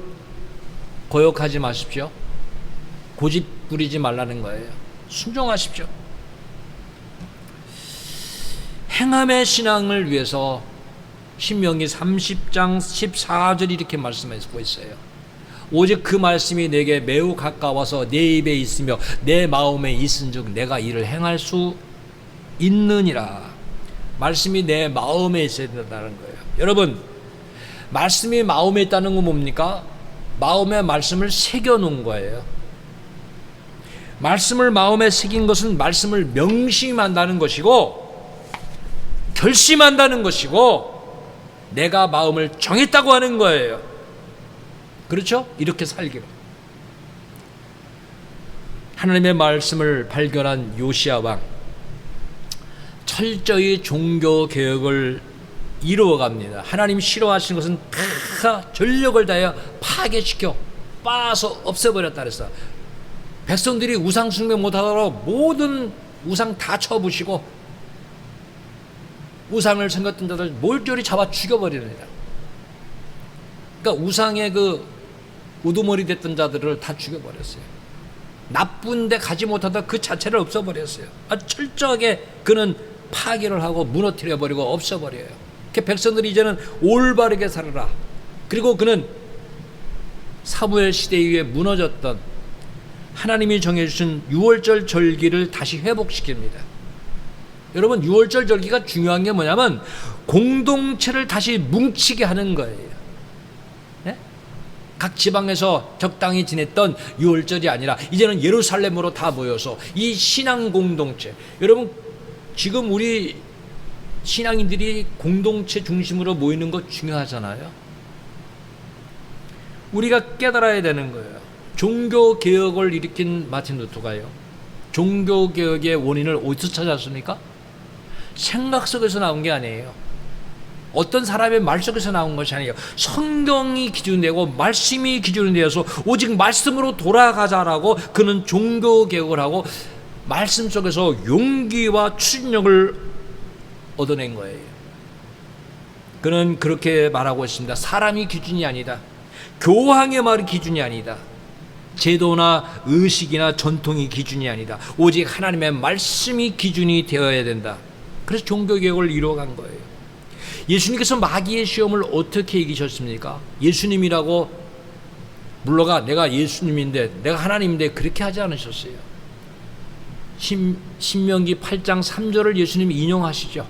거역하지 마십시오. 고집 부리지 말라는 거예요. 순종하십시오. 행함의 신앙을 위해서 신명기 30장 14절 이렇게 말씀하고 있어요. 오직 그 말씀이 내게 매우 가까워서 내 입에 있으며 내 마음에 있은즉 내가 이를 행할 수 있느니라. 말씀이 내 마음에 있어야 된다는 거예요. 여러분 말씀이 마음에 있다는 건 뭡니까? 마음에 말씀을 새겨놓은 거예요. 말씀을 마음에 새긴 것은 말씀을 명심한다는 것이고 결심한다는 것이고 내가 마음을 정했다고 하는 거예요. 그렇죠? 이렇게 살기로. 하나님의 말씀을 발견한 요시야 왕 철저히 종교 개혁을 이루어갑니다. 하나님 싫어하시는 것은 다 전력을 다하여 파괴시켜 빻아서 없애버렸다 그랬어. 백성들이 우상 숭배 못하도록 모든 우상 다 쳐부시고 우상을 섬겼던 자들 몰졸이 잡아 죽여버립니다. 그러니까 우상의 그 우두머리 됐던 자들을 다 죽여버렸어요. 나쁜데 가지 못하다 그 자체를 없애버렸어요. 아주 철저하게 그는 파괴를 하고 무너뜨려버리고 없애버려요. 그 백성들이 이제는 올바르게 살아라. 그리고 그는 사무엘 시대 이후에 무너졌던 하나님이 정해주신 유월절 절기를 다시 회복시킵니다. 여러분 유월절 절기가 중요한 게 뭐냐면 공동체를 다시 뭉치게 하는 거예요. 네? 각 지방에서 적당히 지냈던 유월절이 아니라 이제는 예루살렘으로 다 모여서 이 신앙 공동체. 여러분 지금 우리 신앙인들이 공동체 중심으로 모이는 거 중요하잖아요. 우리가 깨달아야 되는 거예요. 종교개혁을 일으킨 마틴 루터가요. 종교개혁의 원인을 어디서 찾았습니까? 생각 속에서 나온 게 아니에요. 어떤 사람의 말 속에서 나온 것이 아니에요. 성경이 기준되고 말씀이 기준이 되어서 오직 말씀으로 돌아가자라고 그는 종교개혁을 하고 말씀 속에서 용기와 추진력을 얻어낸 거예요. 그는 그렇게 말하고 있습니다. 사람이 기준이 아니다. 교황의 말이 기준이 아니다. 제도나 의식이나 전통이 기준이 아니다. 오직 하나님의 말씀이 기준이 되어야 된다. 그래서 종교개혁을 이루어간 거예요. 예수님께서 마귀의 시험을 어떻게 이기셨습니까? 예수님이라고 물러가 내가 예수님인데 내가 하나님인데 그렇게 하지 않으셨어요. 신명기 8장 3절을 예수님이 인용하시죠.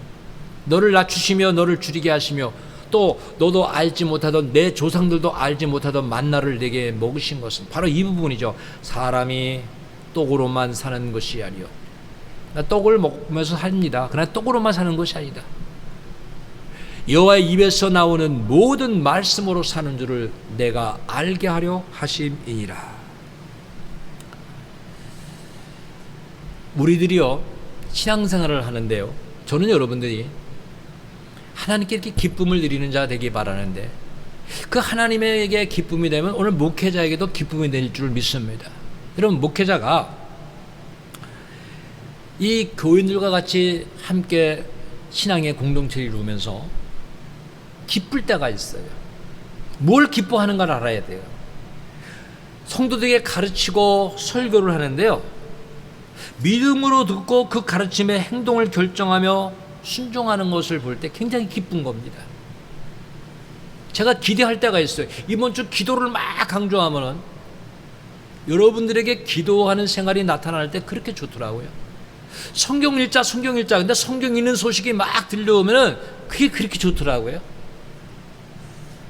너를 낮추시며 너를 줄이게 하시며 또 너도 알지 못하던 내 조상들도 알지 못하던 만나를 내게 먹으신 것은 바로 이 부분이죠. 사람이 떡으로만 사는 것이 아니요. 나 떡을 먹으면서 삽니다. 그러나 떡으로만 사는 것이 아니다. 여호와의 입에서 나오는 모든 말씀으로 사는 줄을 내가 알게 하려 하심이니라. 우리들이요 신앙생활을 하는데요. 저는 여러분들이 하나님께 이렇게 기쁨을 드리는 자가 되기 바라는데, 그 하나님에게 기쁨이 되면 오늘 목회자에게도 기쁨이 될 줄 믿습니다. 여러분, 목회자가 이 교인들과 같이 함께 신앙의 공동체를 이루면서 기쁠 때가 있어요. 뭘 기뻐하는가를 알아야 돼요. 성도들에게 가르치고 설교를 하는데요, 믿음으로 듣고 그 가르침의 행동을 결정하며 순종하는 것을 볼 때 굉장히 기쁜 겁니다. 제가 기대할 때가 있어요. 이번 주 기도를 막 강조하면은 여러분들에게 기도하는 생활이 나타날 때 그렇게 좋더라고요. 성경 읽자. 근데 성경 읽는 소식이 막 들려오면은 그게 그렇게 좋더라고요.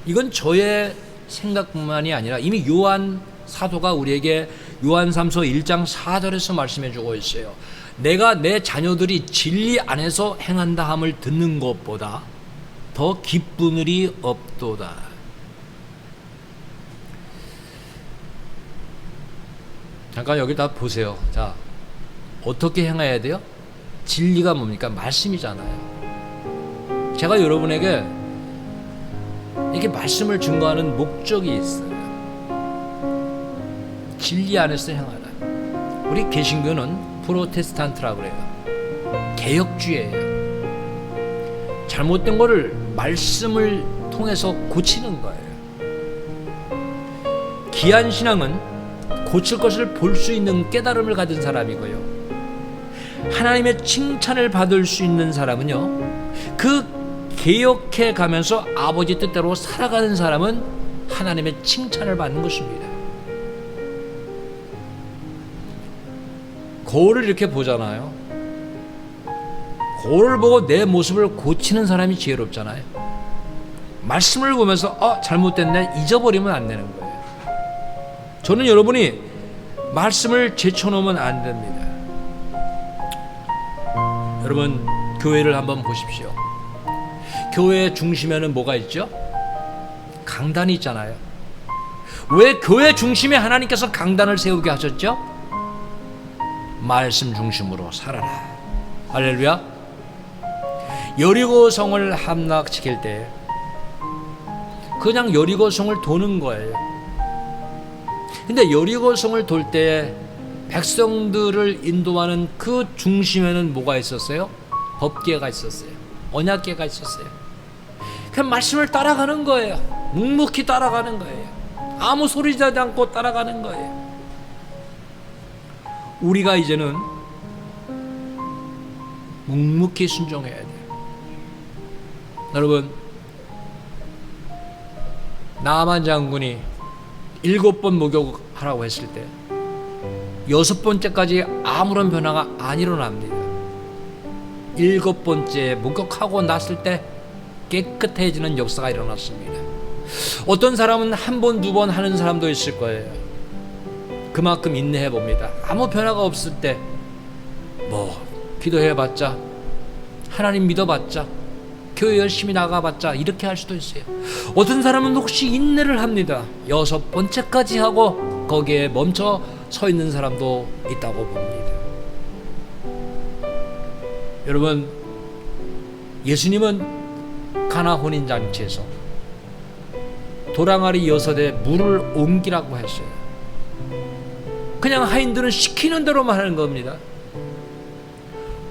이건 저의 생각뿐만이 아니라 이미 요한 사도가 우리에게 요한3서 1장 4절에서 말씀해 주고 있어요. 내가 내 자녀들이 진리 안에서 행한다 함을 듣는 것보다 더 기쁜 일이 없도다. 잠깐 여기다 보세요. 자, 어떻게 행해야 돼요? 진리가 뭡니까? 말씀이잖아요. 제가 여러분에게 이렇게 말씀을 증거하는 목적이 있어요. 진리 안에서 행하라. 우리 개신교는 프로테스탄트라고 그래요. 개혁주의예요. 잘못된 거를 말씀을 통해서 고치는 거예요. 귀한 신앙은 고칠 것을 볼 수 있는 깨달음을 가진 사람이고요, 하나님의 칭찬을 받을 수 있는 사람은요, 그 개혁해 가면서 아버지 뜻대로 살아가는 사람은 하나님의 칭찬을 받는 것입니다. 거울을 이렇게 보잖아요. 거울을 보고 내 모습을 고치는 사람이 지혜롭잖아요. 말씀을 보면서 잘못됐네 잊어버리면 안 되는 거예요. 저는 여러분이 말씀을 제쳐놓으면 안 됩니다. 여러분, 교회를 한번 보십시오. 교회 중심에는 뭐가 있죠? 강단이 있잖아요. 왜 교회 중심에 하나님께서 강단을 세우게 하셨죠? 말씀 중심으로 살아라. 할렐루야. 여리고성을 함락시킬 때 그냥 여리고성을 도는 거예요. 근데 여리고성을 돌 때 백성들을 인도하는 그 중심에는 뭐가 있었어요? 법궤가 있었어요. 언약궤가 있었어요. 그냥 말씀을 따라가는 거예요. 묵묵히 따라가는 거예요. 아무 소리 나지 않고 따라가는 거예요. 우리가 이제는 묵묵히 순종해야 돼요. 여러분, 나만 장군이 7번 목욕하라고 했을 때 6번째까지 아무런 변화가 안 일어납니다. 7번째 목욕하고 났을 때 깨끗해지는 역사가 일어났습니다. 어떤 사람은 1번, 2번 하는 사람도 있을 거예요. 그만큼 인내해 봅니다. 아무 변화가 없을 때 기도해봤자, 하나님 믿어봤자, 교회 열심히 나가봤자 이렇게 할 수도 있어요. 어떤 사람은 혹시 인내를 합니다. 6번째까지 하고 거기에 멈춰 서 있는 사람도 있다고 봅니다. 여러분, 예수님은 가나 혼인잔치에서 도랑아리 6에 물을 옮기라고 했어요. 그냥 하인들은 시키는 대로만 하는 겁니다.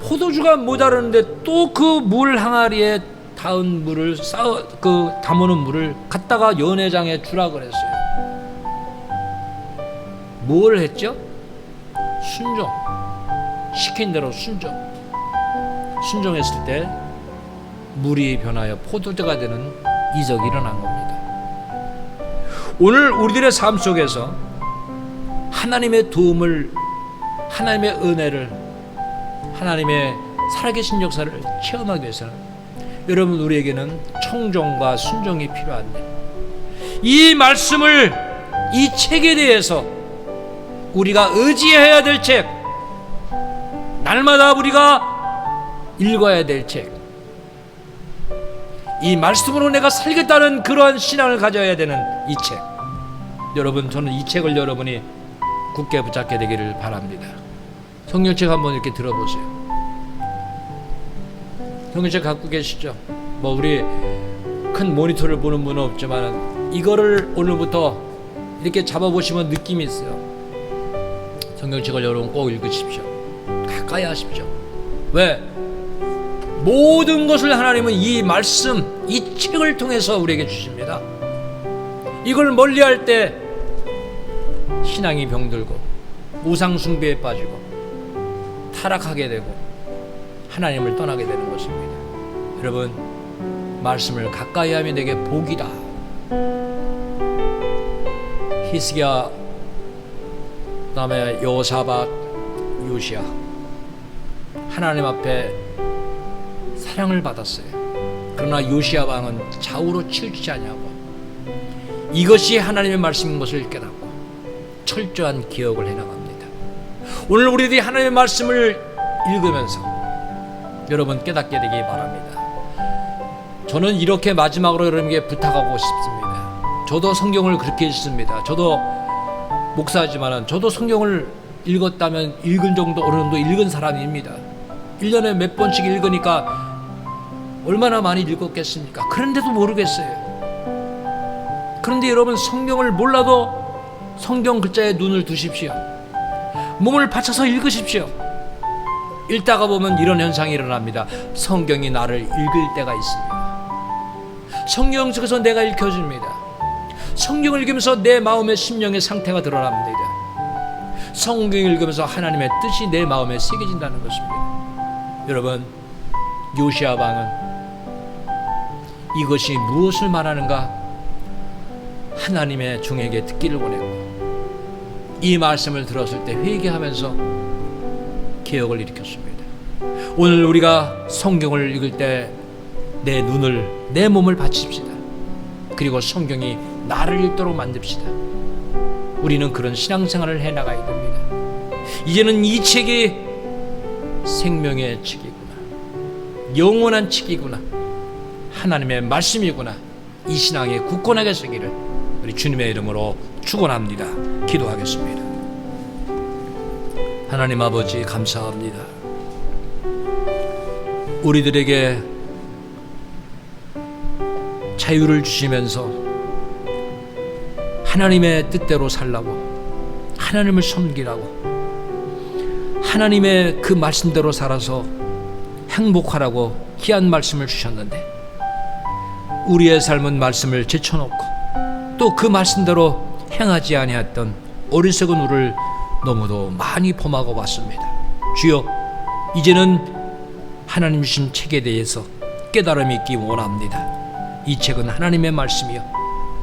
포도주가 모자르는데 또 그 물 항아리에 닿은 물을 담아놓은 물을 갖다가 연회장에 주라 그랬어요. 뭘 했죠? 순종. 시킨 대로 순종했을 때 물이 변하여 포도주가 되는 이적이 일어난 겁니다. 오늘 우리들의 삶 속에서 하나님의 도움을, 하나님의 은혜를, 하나님의 살아계신 역사를 체험하기 위해서는 여러분, 우리에게는 청종과 순종이 필요한데, 이 말씀을, 이 책에 대해서 우리가 의지해야 될 책, 날마다 우리가 읽어야 될 책, 이 말씀으로 내가 살겠다는 그러한 신앙을 가져야 되는 이 책, 여러분, 저는 이 책을 여러분이 굳게 붙잡게 되기를 바랍니다. 성경책 한번 이렇게 들어보세요. 성경책 갖고 계시죠? 뭐 우리 큰 모니터를 보는 분은 없지만 이거를 오늘부터 이렇게 잡아보시면 느낌이 있어요. 성경책을 여러분 꼭 읽으십시오. 가까이 하십시오. 왜? 모든 것을 하나님은 이 말씀, 이 책을 통해서 우리에게 주십니다. 이걸 멀리할 때 신앙이 병들고 우상 숭배에 빠지고 타락하게 되고 하나님을 떠나게 되는 것입니다. 여러분, 말씀을 가까이 하면 내게 복이다. 히스기야, 그다음에 여호사밧, 요시야, 하나님 앞에 사랑을 받았어요. 그러나 요시야 왕은 좌우로 치우치지 않냐고, 이것이 하나님의 말씀인 것을 깨닫고 철저한 기억을 해나갑니다. 오늘 우리들이 하나님의 말씀을 읽으면서 여러분 깨닫게 되기 바랍니다. 저는 이렇게 마지막으로 여러분에게 부탁하고 싶습니다. 저도 성경을 그렇게 읽습니다. 저도 목사지만은 저도 성경을 읽었다면 읽은 정도, 어느 정도 읽은 사람입니다. 1년에 몇 번씩 읽으니까 얼마나 많이 읽었겠습니까? 그런데도 모르겠어요. 그런데 여러분, 성경을 몰라도 성경 글자에 눈을 두십시오. 몸을 바쳐서 읽으십시오. 읽다가 보면 이런 현상이 일어납니다. 성경이 나를 읽을 때가 있습니다. 성경 속에서 내가 읽혀집니다. 성경을 읽으면서 내 마음의 심령의 상태가 드러납니다. 성경을 읽으면서 하나님의 뜻이 내 마음에 새겨진다는 것입니다. 여러분, 요시야 왕은 이것이 무엇을 말하는가 하나님의 종에게 듣기를 원했고, 이 말씀을 들었을 때 회개하면서 개혁을 일으켰습니다. 오늘 우리가 성경을 읽을 때 내 눈을, 내 몸을 바칩시다. 그리고 성경이 나를 읽도록 만듭시다. 우리는 그런 신앙생활을 해나가야 됩니다. 이제는 이 책이 생명의 책이구나, 영원한 책이구나, 하나님의 말씀이구나, 이 신앙에 굳건하게 서기를 우리 주님의 이름으로 축원합니다. 기도하겠습니다. 하나님 아버지, 감사합니다. 우리들에게 자유를 주시면서 하나님의 뜻대로 살라고, 하나님을 섬기라고, 하나님의 그 말씀대로 살아서 행복하라고 귀한 말씀을 주셨는데, 우리의 삶은 말씀을 제쳐놓고 또 그 말씀대로 행하지 아니했던 어리석은 우리를 너무도 많이 범하고 왔습니다. 주여, 이제는 하나님 주신 책에 대해서 깨달음이 있기 원합니다. 이 책은 하나님의 말씀이요,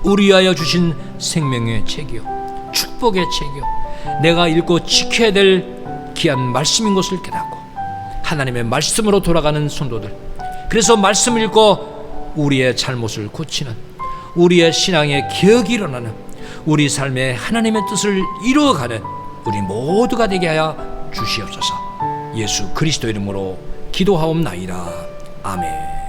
우리 위하여 주신 생명의 책이요, 축복의 책이요, 내가 읽고 지켜야 될 귀한 말씀인 것을 깨닫고 하나님의 말씀으로 돌아가는 성도들, 그래서 말씀을 읽고 우리의 잘못을 고치는, 우리의 신앙의 개혁이 일어나는, 우리 삶에 하나님의 뜻을 이루어가는 우리 모두가 되게 하여 주시옵소서. 예수 그리스도 이름으로 기도하옵나이다. 아멘.